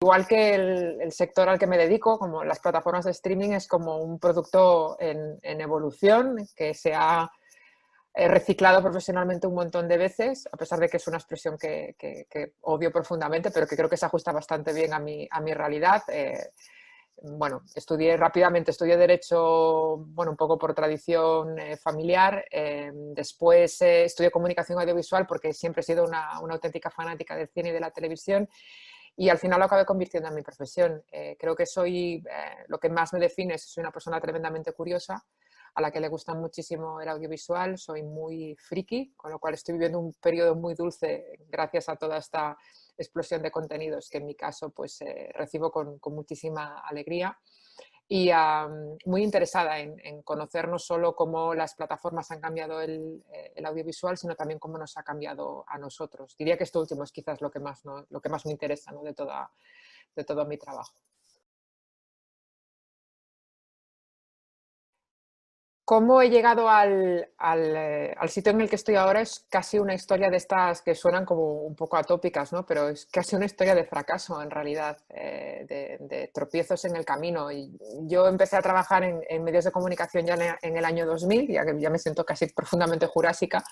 igual que el sector al que me dedico, como las plataformas de streaming, es como un producto en evolución que se ha reciclado profesionalmente un montón de veces, a pesar de que es una expresión que odio profundamente, pero que creo que se ajusta bastante bien a mi realidad. Bueno, estudié Derecho, bueno, un poco por tradición familiar. Después estudié Comunicación Audiovisual porque siempre he sido una auténtica fanática del cine y de la televisión. Y al final lo acabé convirtiendo en mi profesión. Creo que lo que más me define es que soy una persona tremendamente curiosa, a la que le gusta muchísimo el audiovisual, soy muy friki, con lo cual estoy viviendo un periodo muy dulce gracias a toda esta explosión de contenidos que en mi caso pues recibo con muchísima alegría. Y muy interesada en conocer no solo cómo las plataformas han cambiado el audiovisual, sino también cómo nos ha cambiado a nosotros. Diría que esto último es quizás lo que más, ¿no? Lo que más me interesa, ¿no? De todo mi trabajo. Cómo he llegado al sitio en el que estoy ahora es casi una historia de estas que suenan como un poco atópicas, ¿no? Pero es casi una historia de fracaso en realidad, de tropiezos en el camino. Y yo empecé a trabajar en medios de comunicación ya en el año 2000, ya que ya me siento casi profundamente jurásica,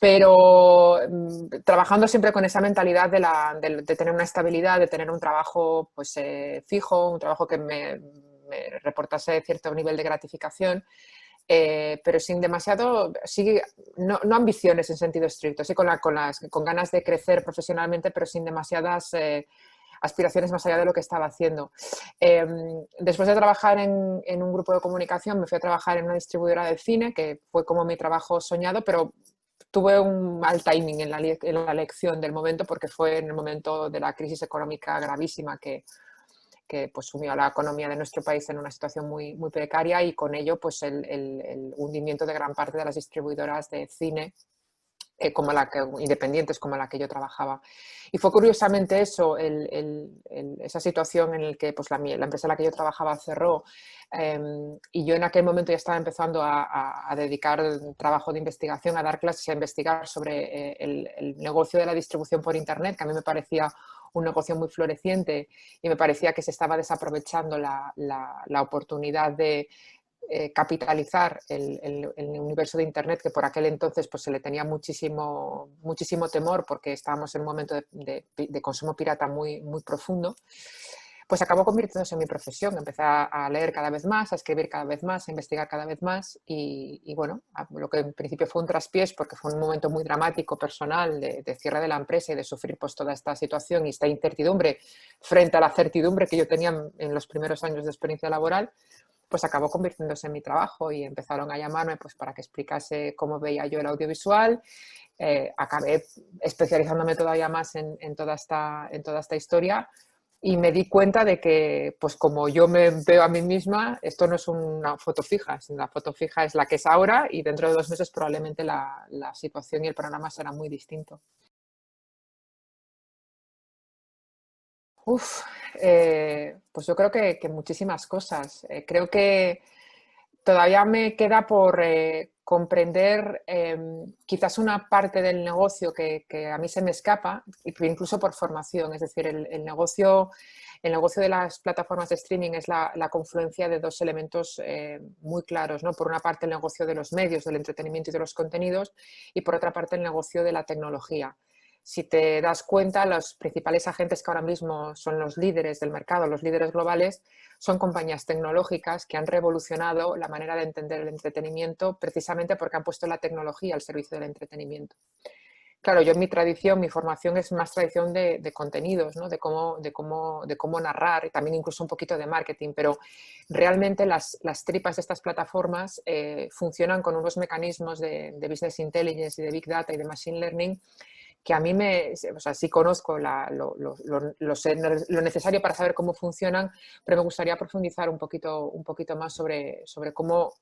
pero trabajando siempre con esa mentalidad de tener una estabilidad, de tener un trabajo pues, fijo, un trabajo que me reportase cierto nivel de gratificación. Pero sin demasiado, sí, no ambiciones en sentido estricto, sí con ganas de crecer profesionalmente, pero sin demasiadas aspiraciones más allá de lo que estaba haciendo. Después de trabajar en un grupo de comunicación, me fui a trabajar en una distribuidora de cine, que fue como mi trabajo soñado, pero tuve un mal timing en la elección del momento, porque fue en el momento de la crisis económica gravísima que pues, sumió a la economía de nuestro país en una situación muy precaria y con ello pues, el hundimiento de gran parte de las distribuidoras de cine independientes como la que yo trabajaba. Y fue curiosamente eso, esa situación en la que pues, la empresa en la que yo trabajaba cerró y yo en aquel momento ya estaba empezando a dedicar trabajo de investigación, a dar clases, a investigar sobre el negocio de la distribución por Internet, que a mí me parecía un negocio muy floreciente y me parecía que se estaba desaprovechando la oportunidad de capitalizar el universo de Internet, que por aquel entonces pues, se le tenía muchísimo temor porque estábamos en un momento de consumo pirata muy profundo, pues acabó convirtiéndose en mi profesión. Empecé a leer cada vez más, a escribir cada vez más, a investigar cada vez más y bueno, lo que en principio fue un traspiés porque fue un momento muy dramático personal de cierre de la empresa y de sufrir pues, toda esta situación y esta incertidumbre frente a la certidumbre que yo tenía en los primeros años de experiencia laboral, pues acabó convirtiéndose en mi trabajo y empezaron a llamarme pues, para que explicase cómo veía yo el audiovisual. Acabé especializándome todavía más en toda esta historia y me di cuenta de que, pues como yo me veo a mí misma, esto no es una foto fija, la foto fija es la que es ahora y dentro de 2 meses probablemente la situación y el panorama será muy distinto. Uf, pues yo creo que muchísimas cosas. Creo que todavía me queda por comprender quizás una parte del negocio que a mí se me escapa, incluso por formación. Es decir, el negocio de las plataformas de streaming es la confluencia de dos elementos muy claros, ¿no? Por una parte, el negocio de los medios, del entretenimiento y de los contenidos, y por otra parte, el negocio de la tecnología. Si te das cuenta, los principales agentes que ahora mismo son los líderes del mercado, los líderes globales, son compañías tecnológicas que han revolucionado la manera de entender el entretenimiento precisamente porque han puesto la tecnología al servicio del entretenimiento. Claro, yo en mi tradición, mi formación es más tradición de contenidos, ¿no? de cómo narrar y también incluso un poquito de marketing, pero realmente las tripas de estas plataformas funcionan con unos mecanismos de business intelligence y de big data y de machine learning que a mí o sea, sí conozco lo necesario para saber cómo funcionan, pero me gustaría profundizar un poquito más sobre cómo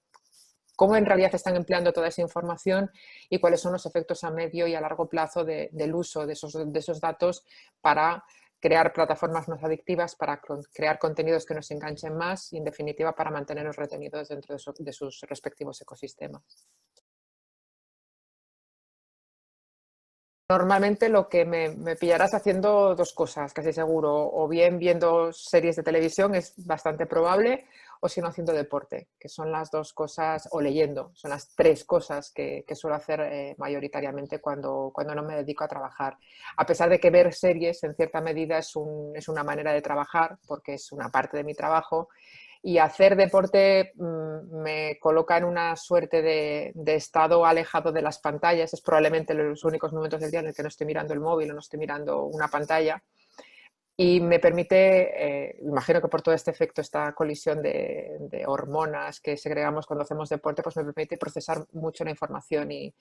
en realidad están empleando toda esa información y cuáles son los efectos a medio y a largo plazo del uso de esos datos para crear plataformas más adictivas, para crear contenidos que nos enganchen más y, en definitiva, para mantenernos retenidos dentro de sus respectivos ecosistemas. Normalmente lo que me pillarás haciendo dos cosas, casi seguro, o bien viendo series de televisión, es bastante probable, o si no haciendo deporte, que son las dos cosas, o leyendo, son las tres cosas que suelo hacer mayoritariamente cuando no me dedico a trabajar. A pesar de que ver series en cierta medida es una manera de trabajar, porque es una parte de mi trabajo, y hacer deporte me coloca en una suerte de estado alejado de las pantallas. Es probablemente los únicos momentos del día en el que no estoy mirando el móvil o no estoy mirando una pantalla. Y me permite, imagino que por todo este efecto, esta colisión de hormonas que segregamos cuando hacemos deporte, pues me permite procesar mucho la información y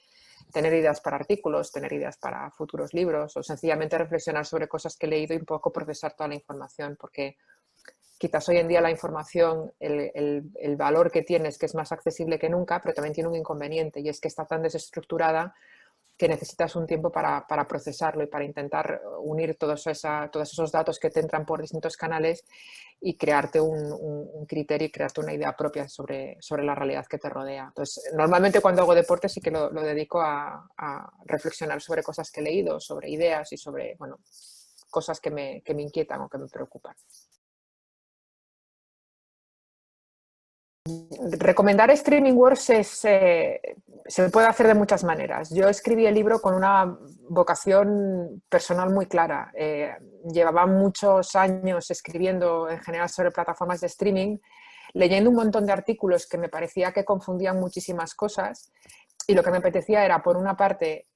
tener ideas para artículos, tener ideas para futuros libros o sencillamente reflexionar sobre cosas que he leído y un poco procesar toda la información, porque quizás hoy en día la información, el valor que tiene es que es más accesible que nunca, pero también tiene un inconveniente y es que está tan desestructurada que necesitas un tiempo para procesarlo y para intentar unir todos esos datos que te entran por distintos canales y crearte un criterio y crearte una idea propia sobre la realidad que te rodea. Entonces, normalmente cuando hago deporte sí que lo dedico a reflexionar sobre cosas que he leído, sobre ideas y sobre, bueno, cosas que me inquietan o que me preocupan. Recomendar Streaming Wars se puede hacer de muchas maneras. Yo escribí el libro con una vocación personal muy clara. Llevaba muchos años escribiendo en general sobre plataformas de streaming, leyendo un montón de artículos que me parecía que confundían muchísimas cosas y lo que me apetecía era, por una parte,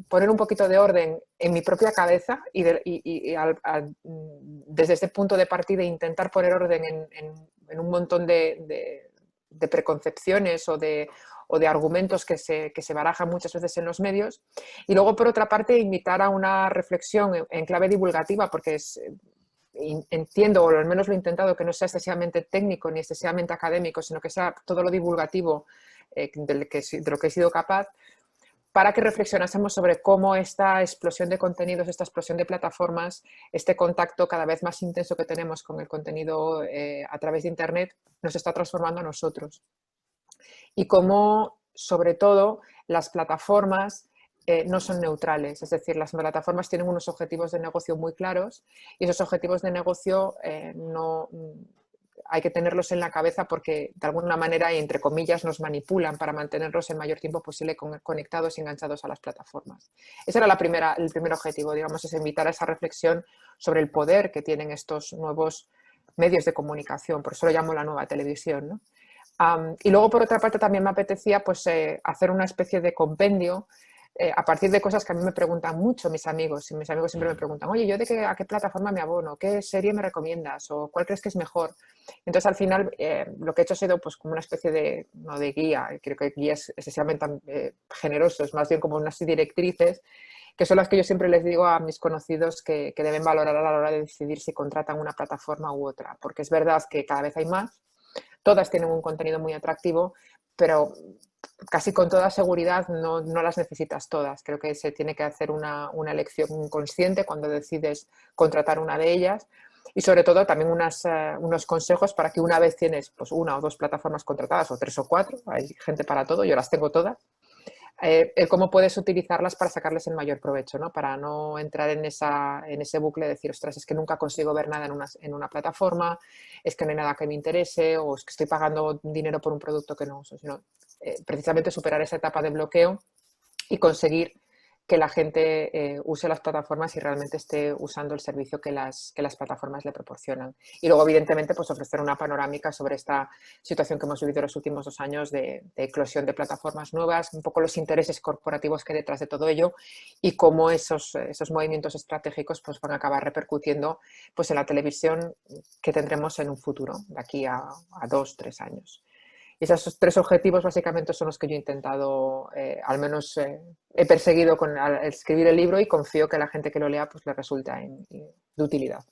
poner un poquito de orden en mi propia cabeza desde este punto de partida intentar poner orden en un montón de preconcepciones o de argumentos que se barajan muchas veces en los medios. Y luego, por otra parte, invitar a una reflexión en clave divulgativa, porque entiendo, o al menos lo he intentado, que no sea excesivamente técnico ni excesivamente académico, sino que sea todo lo divulgativo de lo que he sido capaz, para que reflexionásemos sobre cómo esta explosión de contenidos, esta explosión de plataformas, este contacto cada vez más intenso que tenemos con el contenido a través de Internet, nos está transformando a nosotros. Y cómo, sobre todo, las plataformas no son neutrales, es decir, las plataformas tienen unos objetivos de negocio muy claros y esos objetivos de negocio no hay que tenerlos en la cabeza porque de alguna manera, entre comillas, nos manipulan para mantenerlos el mayor tiempo posible conectados y enganchados a las plataformas. Ese era el primer objetivo, digamos, es invitar a esa reflexión sobre el poder que tienen estos nuevos medios de comunicación, por eso lo llamo la nueva televisión, ¿no? Y luego, por otra parte, también me apetecía pues, hacer una especie de compendio a partir de cosas que a mí me preguntan mucho mis amigos. Y mis amigos siempre me preguntan, oye, ¿yo a qué plataforma me abono? ¿Qué serie me recomiendas? ¿O cuál crees que es mejor? Entonces, al final, lo que he hecho ha sido pues, como una especie de, no de guía, creo que guía es excesivamente generoso, es más bien como unas directrices, que son las que yo siempre les digo a mis conocidos que deben valorar a la hora de decidir si contratan una plataforma u otra. Porque es verdad que cada vez hay más. Todas tienen un contenido muy atractivo, pero casi con toda seguridad no las necesitas todas. Creo que se tiene que hacer una elección consciente cuando decides contratar una de ellas y sobre todo también unos consejos para que una vez tienes pues, una o dos plataformas contratadas o tres o cuatro, hay gente para todo, yo las tengo todas, cómo puedes utilizarlas para sacarles el mayor provecho, ¿no? Para no entrar en ese bucle de decir, ostras, es que nunca consigo ver nada en una plataforma, es que no hay nada que me interese o es que estoy pagando dinero por un producto que no uso, sino precisamente superar esa etapa de bloqueo y conseguir que la gente use las plataformas y realmente esté usando el servicio que las plataformas le proporcionan. Y luego, evidentemente, pues ofrecer una panorámica sobre esta situación que hemos vivido en los últimos 2 años de eclosión de plataformas nuevas, un poco los intereses corporativos que hay detrás de todo ello y cómo esos movimientos estratégicos pues, van a acabar repercutiendo pues, en la televisión que tendremos en un futuro, de aquí a 2 o 3 años. Y esos tres objetivos básicamente son los que yo he intentado, al menos he perseguido al escribir el libro y confío que a la gente que lo lea pues le resulta de utilidad.